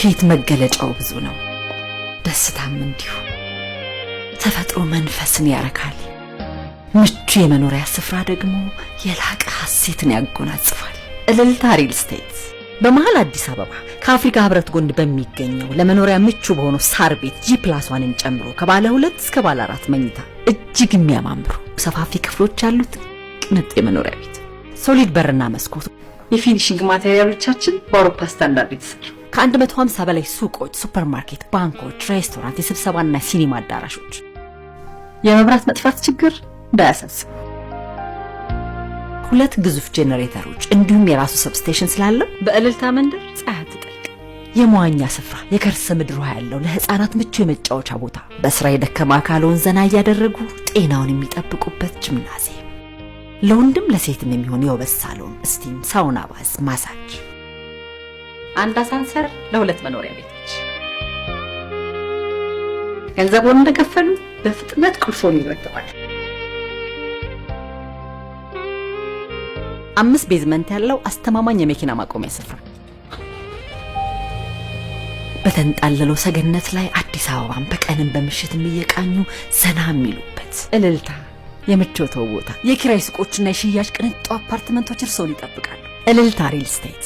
ስኬት መገለጫው ብዙ ነው፣ ደስታም እንዲሁ። ተፈጥሮ መንፈስን ያረካል፣ ምቹ የመኖሪያ ስፍራ ደግሞ የላቀ ሐሴትን ያጎናጽፋል። እልልታ ሪል ስቴት በመሃል አዲስ አበባ ከአፍሪካ ህብረት ጎን በሚገኘው ለመኖሪያ ምቹ በሆነው ሳር ቤት G+1ን ጨምሮ ከባለ 2 እስከ ባለ 4 መኝታ እጅግ የሚያማምሩ ሰፋፊ ክፍሎች ያሉት ቅንጡ የመኖሪያ ቤት፣ ሶሊድ በርና መስኮት፣ የፊኒሺንግ ማቴሪያሎቻችን በአውሮፓ ስታንዳርድ የተሰሩ ከ150 በላይ ሱቆች፣ ሱፐርማርኬት፣ ባንኮች፣ ሬስቶራንት፣ የስብሰባና ሲኒማ አዳራሾች። የመብራት መጥፋት ችግር እንዳያሳስብ 2 ግዙፍ ጄነሬተሮች እንዲሁም የራሱ ሰብስቴሽን ስላለው በእልልታ መንደር ፀሐይ ትጠልቅ። የመዋኛ ስፍራ፣ የከርሰ ምድር ውሃ ያለው ለህፃናት ምቹ የመጫወቻ ቦታ፣ በስራ የደከማ አካልዎን ዘና እያደረጉ ጤናውን የሚጠብቁበት ጂምናዚየም፣ ለወንድም ለሴትም የሚሆን የውበት ሳሎን፣ ስቲም፣ ሳውና፣ ባዝ፣ ማሳጅ፣ አንድ አሳንሰር ለ2 መኖሪያ ቤቶች። ገንዘቡን እንደከፈሉ በፍጥነት ቁልፎን ይረከባል። 5 ቤዝመንት ያለው አስተማማኝ የመኪና ማቆሚያ ስፍራ፣ በተንጣለለው ሰገነት ላይ አዲስ አበባን በቀንም በምሽትም እየቃኙ ዘና የሚሉበት። እልልታ የምቾት ቦታ፣ የኪራይ ሱቆችና የሽያጭ ቅንጡ አፓርትመንቶች እርስዎን ይጠብቃሉ። እልልታ ሪል ስቴት